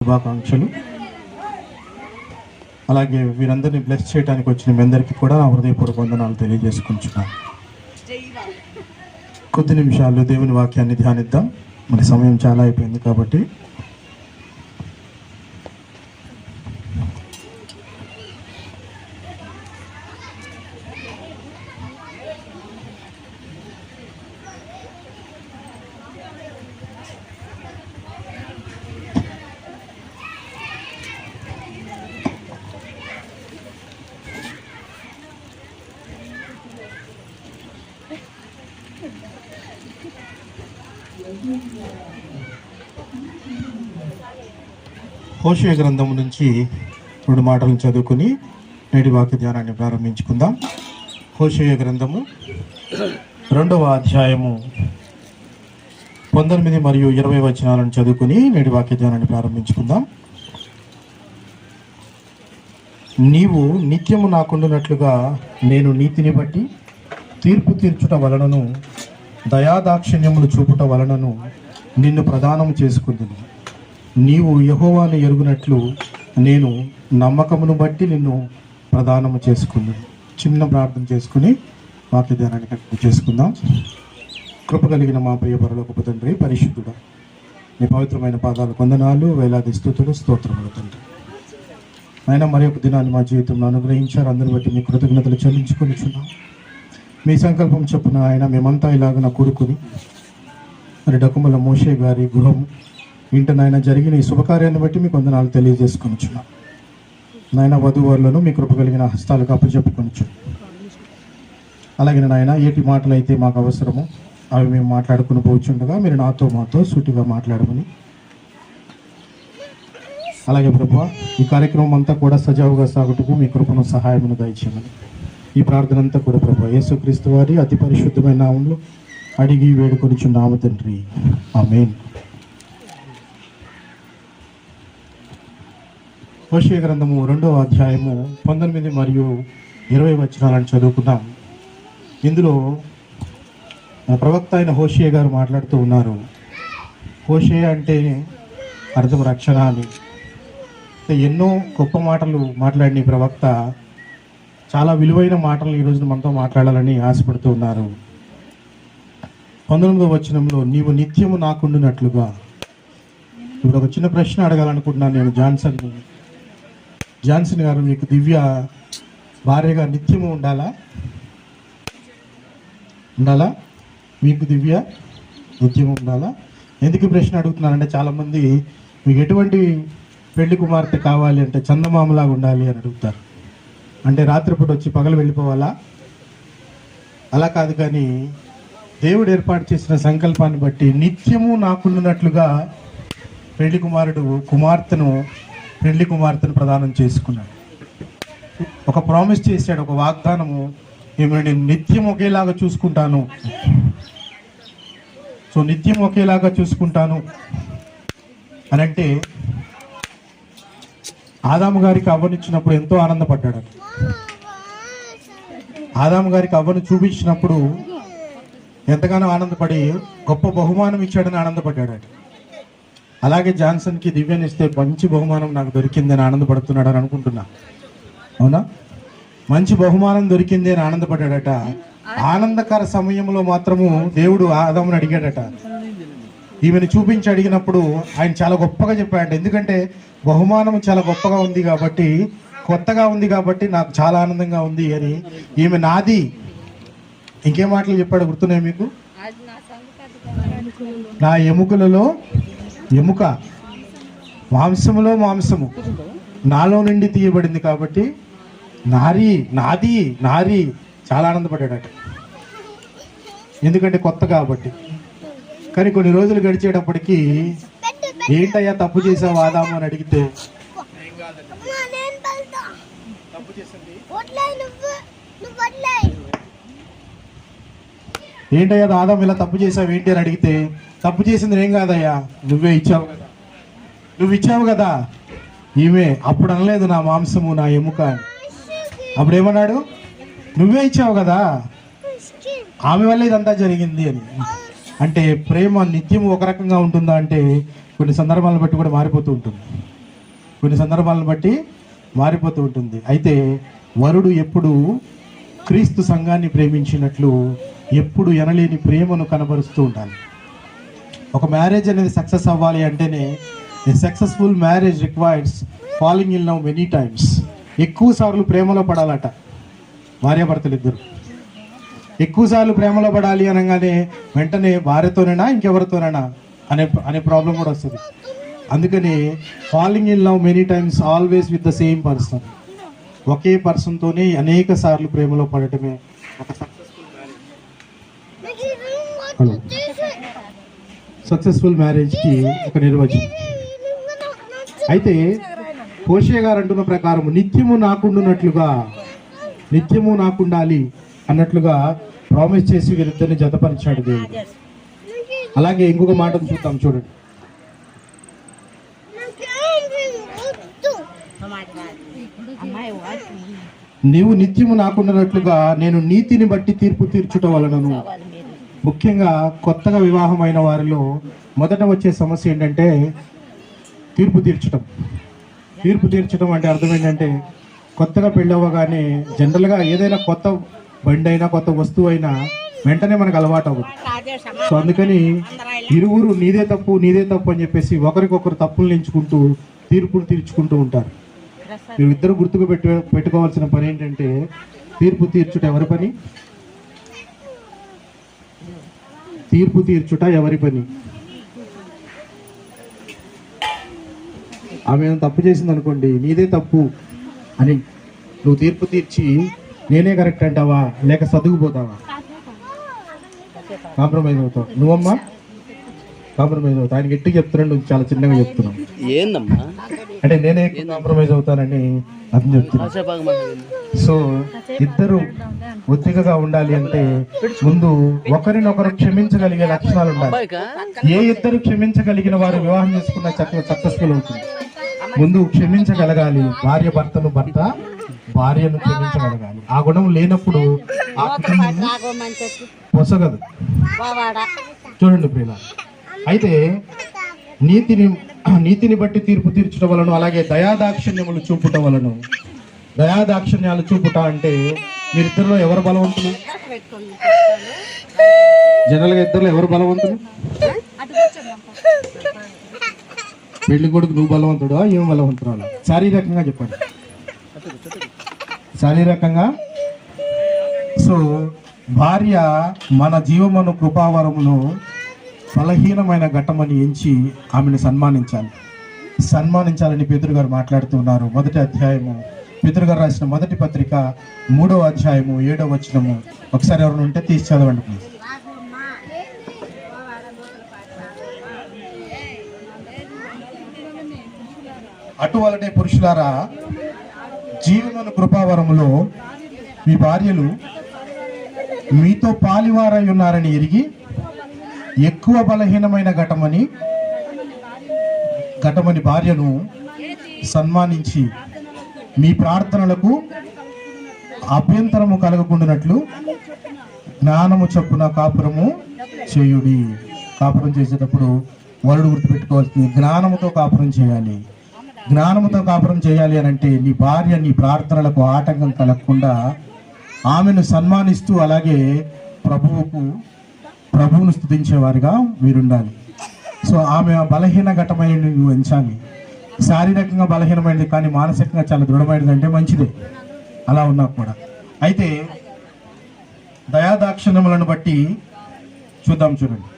శుభాకాంక్షలు. అలాగే వీరందరినీ బ్లెస్ చేయడానికి వచ్చిన మీ అందరికీ కూడా హృదయపూర్వక వందనాలు తెలియజేసుకుంటున్నాను. కొద్ది నిమిషాల్లో దేవుని వాక్యాన్ని ధ్యానిద్దాం. మన సమయం చాలా అయిపోయింది కాబట్టి హోషేయ గ్రంథం నుంచి 2 మాటలను చదువుకుని నేటి వాక్య ధ్యానాన్ని ప్రారంభించుకుందాం. హోషేయ గ్రంథము 2వ అధ్యాయము 19 మరియు 20 వచనాలను చదువుకుని నేటి వాక్య ధ్యానాన్ని ప్రారంభించుకుందాం. నీవు నిత్యము నాకుండునట్లుగా నేను నీతిని బట్టి తీర్పు తీర్చుట వలనను దయాదాక్షిణ్యములు చూపుట వలనను నిన్ను ప్రదానం చేసుకుందును. నీవు యెహోవాను ఎరుగునట్లు నేను నమ్మకమును బట్టి నిన్ను ప్రదానము చేసుకుందును. చిన్న ప్రార్థన చేసుకుని వాక్య ధ్యానాన్ని చేసుకుందాం. కృప కలిగిన మా ప్రియ పరలోకపు తండ్రి, పరిశుద్ధుడా, నీ పవిత్రమైన పాదాలు వందనాలు, వేలాది స్తుతులు, స్తోత్రములు తండ్రి. అయినా మరి ఒక దినాన్ని మా జీవితంలో అనుగ్రహించారు. అందరి బట్టి మీ కృతజ్ఞతలు చెల్లించుకొనిచున్నాం. మీ సంకల్పం చొప్పున ఆయన మేమంతా ఇలాగ కూడుకుని మరి డకుమల మోషే గారి గృహం ఇంట నాయన జరిగిన ఈ శుభకార్యాన్ని బట్టి మీకు వందనాలు తెలియజేసుకొనిచున్నాం. నాయన వధువరులను మీ కృప కలిగిన హస్తాలకు అప్పచెప్పుకొనిచు. అలాగే నాయన ఏటి మాటలు అయితే మాకు అవసరమో అవి మేము మాట్లాడుకుని పోచుండగా మీరు మాతో సూటిగా మాట్లాడమని, అలాగే ప్రభువా ఈ కార్యక్రమం అంతా కూడా సజావుగా సాగుటకు మీ కృపను సహాయమును దయచేయమని ఈ ప్రార్థన అంతా కూడా ప్రభువా యేసుక్రీస్తు వారి అతి పరిశుద్ధమైన నామములో అడిగి వేడుకొనిచున్నాము తండ్రి, ఆమేన్. హోషేయ గ్రంథము 2వ అధ్యాయము 19 మరియు 20 వచనాలను చదువుకుందాం. ఇందులో ప్రవక్త అయిన హోషేయ గారు మాట్లాడుతూ ఉన్నారు. హోషేయ అంటే అర్థం రక్షణ అని. ఎన్నో గొప్ప మాటలు మాట్లాడిన ప్రవక్త చాలా విలువైన మాటలు ఈరోజు మనతో మాట్లాడాలని ఆశపడుతూ ఉన్నారు. 19వ వచనంలో నీవు నిత్యము నాకుండునట్లుగా. ఇప్పుడు ఒక చిన్న ప్రశ్న అడగాలనుకుంటున్నాను నేను జాన్సన్ గారు, మీకు దివ్య భార్యగా నిత్యము ఉండాలా? మీకు దివ్య నిత్యము ఉండాలా? ఎందుకు ప్రశ్న అడుగుతున్నానంటే చాలామంది మీకు ఎటువంటి పెళ్లి కుమార్తె కావాలి అంటే చందమామలాగా ఉండాలి అని అడుగుతారు. అంటే రాత్రిపూట వచ్చి పగలు వెళ్ళిపోవాలా? అలా కాదు, కానీ దేవుడు ఏర్పాటు చేసిన సంకల్పాన్ని బట్టి నిత్యము నాకుండునట్లుగా పెళ్లి కుమార్తెను ప్రదానం చేసుకున్నాడు. ఒక ప్రామిస్ చేశాడు, ఒక వాగ్దానము, ఏమైనా నేను నిత్యం ఒకేలాగా చూసుకుంటాను. సో నిత్యం ఒకేలాగా చూసుకుంటాను అని అంటే ఆదాము గారికి అవ్వనిచ్చినప్పుడు ఎంతో ఆనందపడ్డాడు. ఆదాము గారికి అవ్వను చూపించినప్పుడు ఎంతగానో ఆనందపడి గొప్ప బహుమానం ఇచ్చాడని ఆనందపడ్డాడు. అలాగే జాన్సన్కి దివ్యాన్ని ఇస్తే మంచి బహుమానం నాకు దొరికిందని ఆనందపడుతున్నాడు అని అనుకుంటున్నా. అవునా? మంచి బహుమానం దొరికింది అని ఆనందపడ్డాడట. ఆనందకర సమయంలో మాత్రము దేవుడు ఆదాముని అడిగాడట. ఈమెను చూపించి అడిగినప్పుడు ఆయన చాలా గొప్పగా చెప్పాడు. ఎందుకంటే బహుమానం చాలా గొప్పగా ఉంది కాబట్టి, కొత్తగా ఉంది కాబట్టి నాకు చాలా ఆనందంగా ఉంది అని. ఈమె నాది. ఇంకేం మాటలు చెప్పాడు గుర్తున్నాయి మీకు? నా ఎముకలలో ఎముక, మాంసములో మాంసము నాలో నుండి తీయబడింది కాబట్టి నాది చాలా ఆనందపడ్డాడట. ఎందుకంటే కొత్త కాబట్టి. కానీ కొన్ని రోజులు గడిచేటప్పటికి ఏంటయ్యా తప్పు చేసావు ఆదాము అని అడిగితే, ఏంటయ్యా ఆదాము ఇలా తప్పు చేసావు ఏంటి అని అడిగితే, తప్పు చేసింది ఏం కాదయ్యా, నువ్వు ఇచ్చావు కదా. ఈమె అప్పుడు అనలేదు నా మాంసము నా ఎముక అని. అప్పుడు ఏమన్నాడు? నువ్వే ఇచ్చావు కదా, ఆమె వల్ల ఇదంతా జరిగింది అని. అంటే ప్రేమ నిత్యం ఒక రకంగా ఉంటుందా అంటే కొన్ని సందర్భాలను బట్టి కూడా మారిపోతూ ఉంటుంది. కొన్ని సందర్భాలను బట్టి మారిపోతూ ఉంటుంది. అయితే వరుడు ఎప్పుడు క్రీస్తు సంఘాన్ని ప్రేమించినట్లు ఎప్పుడు ఎనలేని ప్రేమను కనబరుస్తూ ఉండాలి. ఒక మ్యారేజ్ అనేది సక్సెస్ అవ్వాలి అంటేనే a successful marriage requires falling in love many times. ఎక్కువ సార్లు ప్రేమలో పడాలట భార్యాభర్తలు ఇద్దరు. ఎక్కువ సార్లు ప్రేమలో పడాలి అనగానే వెంటనే భార్యతోనేనా ఇంకెవరితోనేనా అనే ప్రాబ్లం కూడా వస్తుంది. అందుకని falling in love many times always with the same person. ఒకే పర్సన్తోనే అనేక సార్లు ప్రేమలో పడటమే ఒక సక్సెస్ఫుల్ మ్యారేజ్కి ఒక నిర్వచనం. అయితే హోషేయ గారు అంటున్న ప్రకారం నిత్యము నాకుండునట్లుగా, నిత్యము నాకుండాలి అన్నట్లుగా ప్రామిస్ చేసి వీరిద్దరిని జతపరిచాడు దేవుడు. అలాగే ఇంకొక మాటను చూద్దాం, చూడండి. నీవు నిత్యము నాకుండునట్లుగా నేను నీతిని బట్టి తీర్పు తీర్చుట వలనను. ముఖ్యంగా కొత్తగా వివాహమైన వారిలో మొదట వచ్చే సమస్య ఏంటంటే తీర్పు తీర్చడం. తీర్పు తీర్చడం అంటే అర్థం ఏంటంటే కొత్తగా పెళ్ళవగానే జనరల్గా ఏదైనా కొత్త బండి అయినా కొత్త వస్తువు అయినా వెంటనే మనకు అలవాటు అవ్వదు. సో అందుకని ఇరువురు నీదే తప్పు నీదే తప్పు అని చెప్పేసి ఒకరికొకరు తప్పులు ఎంచుకుంటూ తీర్పులు తీర్చుకుంటూ ఉంటారు. మీరు ఇద్దరు గుర్తుకు పెట్టుకోవాల్సిన పని ఏంటంటే తీర్పు తీర్చుట ఎవరి పని? తీర్పు తీర్చుట ఎవరి పని? ఆమె తప్పు చేసింది అనుకోండి, నీదే తప్పు అని నువ్వు తీర్పు తీర్చి నేనే కరెక్ట్ అంటావా లేక సర్దుకుపోతావా? కాంప్రమైజ్ అవుతావు. నువ్వమ్మా కాంప్రమైజ్ అవుతావు. ఆయన గట్టిగా చెప్తున్నాడు, నువ్వు చాలా చిన్నగా చెప్తున్నావు. ఏందమ్మా అంటే నేనే కాంప్రమైజ్ అవుతానని అతను చెప్తున్నా. సో ఇద్దరు ఒత్తికగా ఉండాలి అంటే ముందు ఒకరినొకరు క్షమించగలిగే లక్షణాలు ఉండాలి. ఏ ఇద్దరు క్షమించగలిగిన వారు వివాహం చేసుకున్న సక్సెస్ఫుల్ అవుతుంది. ముందు క్షమించగలగాలి. భార్య భర్తను, భర్త భార్యను క్షమించగలగాలి. ఆ గుణం లేనప్పుడు ఆ కుటుంబం పొసగదు. చూడండి ప్రియుల, అయితే నీతిని బట్టి తీర్పు తీర్చడం వలన, అలాగే దయాదాక్షిణ్యములు చూపుట వలన. దయాదాక్షిణ్యాలు చూపుట అంటే మీరిద్దరిలో ఎవరు బలవంతులు? జనరల్గా ఇద్దరులో ఎవరు బలవంతులు? పెళ్లి కొడుకు నువ్వు బలవంతుడా ఏం బలవంతురాలా? శారీరకంగా చెప్పండి. శారీరకంగా. సో భార్య మన జీవమను కృపావరములో బలహీనమైన ఘట్టమని ఎంచి ఆమెను సన్మానించాలని పేతురు గారు మాట్లాడుతున్నారు. మొదటి అధ్యాయము, పేతురు గారు రాసిన మొదటి పత్రిక 3వ అధ్యాయము 7వ వచనము. ఒకసారి ఎవరైనా ఉంటే తీసి చదవండి ప్లీజ్. అటువలనే పురుషులారా, జీవమును కృపావరములో మీ భార్యలు మీతో పాలివారై ఉన్నారని ఎరిగి ఎక్కువ బలహీనమైన ఘటమని భార్యను సన్మానించి మీ ప్రార్థనలకు అభ్యంతరము కలగకుండానట్లు జ్ఞానము చొప్పున కాపురము చేయుడి. కాపురం చేసేటప్పుడు వరుడు గుర్తుపెట్టుకోవాల్సింది జ్ఞానముతో కాపురం చేయాలి. జ్ఞానముతో కాపురం చేయాలి అని అంటే నీ భార్య నీ ప్రార్థనలకు ఆటంకం కలగకుండా ఆమెను సన్మానిస్తూ అలాగే ప్రభువును స్తుతించేవారిగా మీరుండాలి. సో ఆమె బలహీన ఘటమైన నువ్వు ఎంచాలి. శారీరకంగా బలహీనమైనది కానీ మానసికంగా చాలా దృఢమైనది అంటే మంచిదే, అలా ఉన్నా కూడా. అయితే దయాదాక్షిణ్యములను బట్టి చూద్దాం, చూడండి.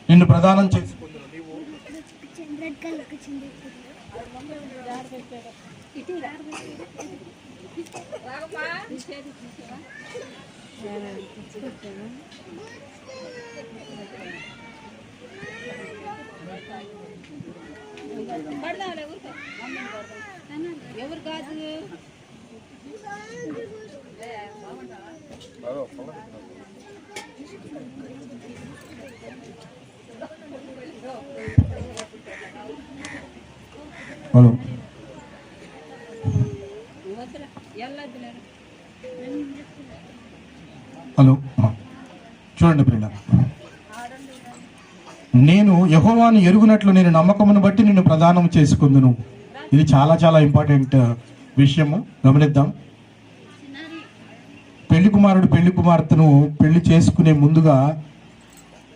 నిన్ను ప్రదానం చేసుకుందును నీవు ఎవరు కాదు హలో హలో చూడండి ప్రియుల, నేను యెహోవాను ఎరుగునట్లు నేను నమ్మకమును బట్టి నిన్ను ప్రదానం చేసుకుందును. ఇది చాలా చాలా ఇంపార్టెంట్ విషయము, గమనిద్దాం. పెళ్లి కుమారుడు పెళ్లి కుమార్తెను పెళ్లి చేసుకునే ముందుగా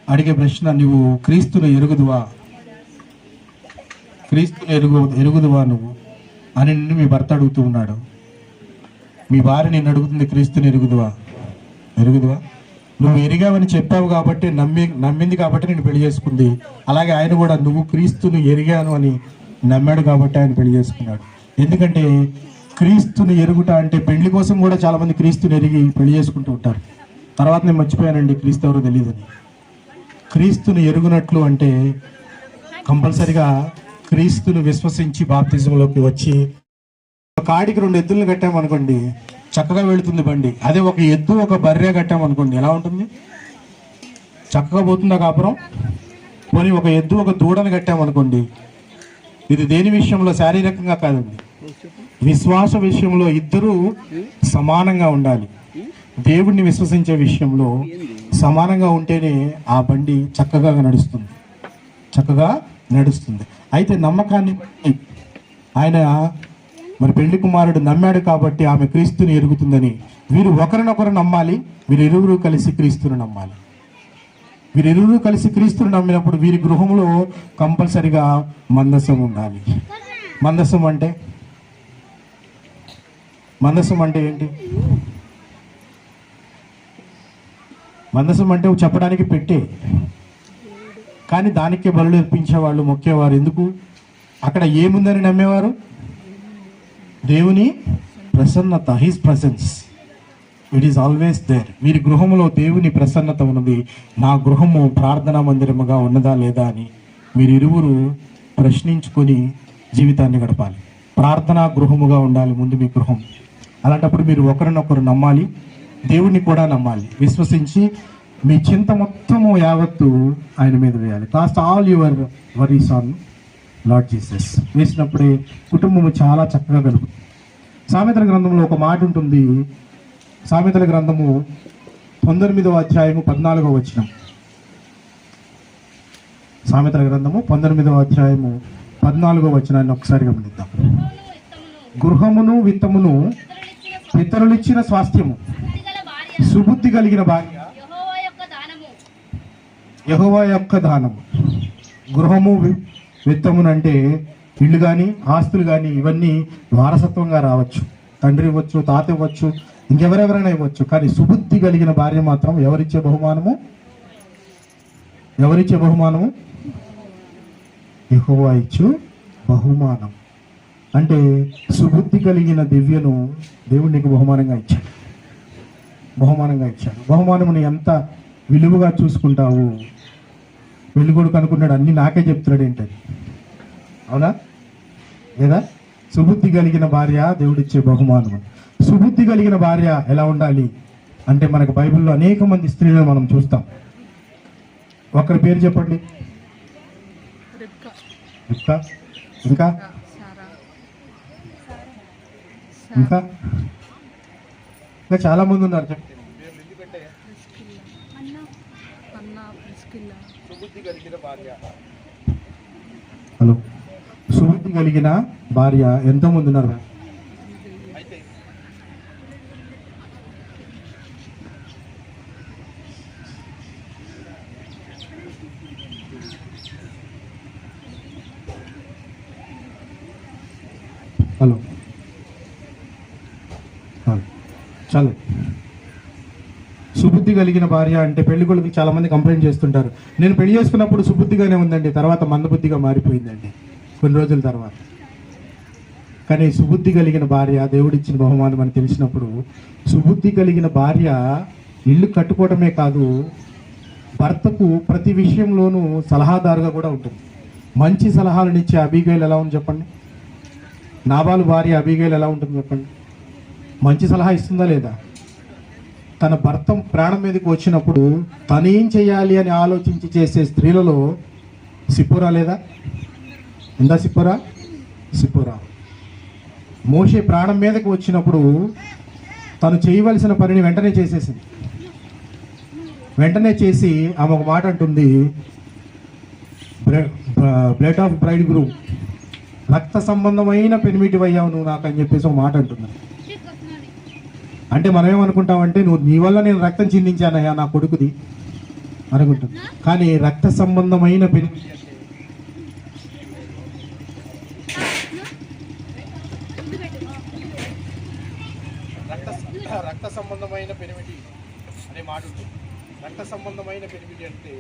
అడిగే ప్రశ్న, నీవు క్రీస్తును ఎరుగుదువా, క్రీస్తును ఎరుగుదువా నువ్వు అని నిన్ను మీ భర్త అడుగుతూ ఉన్నాడు. మీ భార్య నిన్ను అడుగుతుంది, క్రీస్తుని ఎరుగుదువా, ఎరుగుదువా? నువ్వు ఎరిగావని చెప్పావు కాబట్టి, నమ్మింది కాబట్టి నేను పెళ్లి చేసుకుంది. అలాగే ఆయన కూడా నువ్వు క్రీస్తును ఎరిగాను అని నమ్మాడు కాబట్టి ఆయన పెళ్లి చేసుకున్నాడు. ఎందుకంటే క్రీస్తుని ఎరుగుట అంటే పెళ్లి కోసం కూడా చాలామంది క్రీస్తుని ఎరిగి పెళ్లి చేసుకుంటూ ఉంటారు. తర్వాత నేను మర్చిపోయానండి క్రీస్తు ఎవరో తెలియదని. క్రీస్తుని ఎరుగునట్లు అంటే కంపల్సరిగా క్రీస్తుని విశ్వసించి బాప్తిజంలోకి వచ్చి, ఒక కాడికి 2 ఎద్దులను కట్టామనుకోండి చక్కగా వెళుతుంది బండి. అదే ఒక ఎద్దు ఒక బర్రె కట్టామనుకోండి ఎలా ఉంటుంది? చక్కగా పోతుందా కాపురం? పోనీ ఒక ఎద్దు ఒక దూడను కట్టామనుకోండి, ఇది దేని విషయంలో? శారీరకంగా కాదండి, విశ్వాస విషయంలో ఇద్దరూ సమానంగా ఉండాలి. దేవుణ్ణి విశ్వసించే విషయంలో సమానంగా ఉంటేనే ఆ బండి చక్కగా నడుస్తుంది, చక్కగా నడుస్తుంది. అయితే నమ్మకాన్ని ఆయన మరి పెళ్లి కుమారుడు నమ్మాడు కాబట్టి ఆమె క్రీస్తుని ఎరుగుతుందని. వీరు ఒకరినొకరు నమ్మాలి, వీరిరువురు కలిసి క్రీస్తుని నమ్మాలి. వీరిరువురు కలిసి క్రీస్తుని నమ్మినప్పుడు వీరి గృహంలో కంపల్సరిగా మందసం ఉండాలి. మందసం అంటే ఏంటి? మందసం అంటే చెప్పడానికి పెట్టే, కానీ దానికే బలులు అర్పించేవాళ్ళు, మొక్కేవారు. ఎందుకు? అక్కడ ఏముందని నమ్మేవారు? దేవుని ప్రసన్నత, his presence, it is always there. వీరి గృహంలో దేవుని ప్రసన్నత ఉన్నది. నా గృహము ప్రార్థనా మందిరముగా ఉన్నదా లేదా అని మీరిరువురు ప్రశ్నించుకొని జీవితాన్ని గడపాలి. ప్రార్థనా గృహముగా ఉండాలి ముందు మీ గృహం. అలాంటప్పుడు మీరు ఒకరినొకరు నమ్మాలి, దేవుణ్ణి కూడా నమ్మాలి. విశ్వసించి మీ చింత మొత్తము యావత్తు ఆయన మీద వేయాలి. Cast all your worries on Lord Jesus. వేసినప్పుడే కుటుంబము చాలా చక్కగా గడుపుతుంది. సామెతల గ్రంథంలో ఒక మాట ఉంటుంది. సామెతల గ్రంథము 19వ అధ్యాయము 14వ వచనం. సామెతల గ్రంథము 19వ అధ్యాయము 14వ వచనాన్ని ఒకసారి గమనిద్దాం. గృహమును విత్తమును పితరులిచ్చిన స్వాస్థ్యము, సుబుద్ధి కలిగిన భార్య యెహోవా యొక్క దానము. గృహము విత్తమును అంటే ఇల్లు కానీ ఆస్తులు కానీ ఇవన్నీ వారసత్వంగా రావచ్చు. తండ్రి ఇవ్వచ్చు, తాత ఇవ్వచ్చు, ఇంకెవరెవరైనా ఇవ్వచ్చు. కానీ సుబుద్ధి కలిగిన భార్య మాత్రం ఎవరిచ్చే బహుమానము? యెహోవా ఇచ్చు బహుమానం. అంటే సుబుద్ధి కలిగిన దివ్యను దేవుడు నీకు బహుమానంగా ఇచ్చాడు. బహుమానముని ఎంత విలువగా చూసుకుంటావు. పెళ్ళికొడుకు అనుకున్నాడు అన్ని నాకే చెప్తున్నాడు ఏంటది, అవునా లేదా? సుబుద్ధి కలిగిన భార్య దేవుడిచ్చే బహుమానము. సుబుద్ధి కలిగిన భార్య ఎలా ఉండాలి అంటే, మనకు బైబిల్లో అనేక మంది స్త్రీలను మనం చూస్తాం. ఒకరి పేరు చెప్పండి. ఇంకా ఇంకా ఇంకా ఇంకా చాలా మంది ఉన్నారు. హలో, సుబుద్ధి కలిగిన భార్య ఎంతోమంది ఉన్నారు. హలో చాలు. సుబుద్ధి కలిగిన భార్య అంటే పెళ్లి కొడుకు చాలా మంది కంప్లైంట్ చేస్తుంటారు, నేను పెళ్లి చేసుకున్నప్పుడు సుబుద్ధిగానే ఉందండి, తర్వాత మందబుద్ధిగా మారిపోయిందండి కొన్ని రోజుల తర్వాత. కానీ సుబుద్ధి కలిగిన భార్య దేవుడిచ్చిన బహుమానం అని తెలిసినప్పుడు, సుబుద్ధి కలిగిన భార్య ఇల్లు కట్టుకోవడమే కాదు, భర్తకు ప్రతి విషయంలోనూ సలహాదారుగా కూడా ఉంటుంది. మంచి సలహాలనిచ్చే అబీగైల్ ఎలా ఉంది చెప్పండి? నాబాలు భార్య అబీగైల్ ఎలా ఉంటుంది చెప్పండి? మంచి సలహా ఇస్తుందా లేదా? తన భర్త ప్రాణం మీదకి వచ్చినప్పుడు తనేం చేయాలి అని ఆలోచించి చేసే స్త్రీలలో సిప్పోరా లేదా? ఉందా సిప్పోరా? మోషే ప్రాణం మీదకి వచ్చినప్పుడు తను చేయవలసిన పనిని వెంటనే చేసేసింది. వెంటనే చేసి ఆమె ఒక మాట అంటుంది, బ్లడ్ ఆఫ్ బ్రైడ్ గ్రూమ్, రక్త సంబంధమైన పెనిమిటి అయ్యావు నువ్వు నాకు అని చెప్పేసి ఒక మాట అంటున్నాను. అంటే మనం ఏమనుకుంటామంటే నువ్వు నీ వల్ల నేను రక్తం చిందించానయ్యా నా కొడుకుది అనుకుంటాం. కానీ రక్త సంబంధమైన పెనిమిటి అంటే రక్త సంబంధమైన పెనిమిటి అనే మాట ఉంటుంది. రక్త సంబంధమైన పెనిమిటి అంటే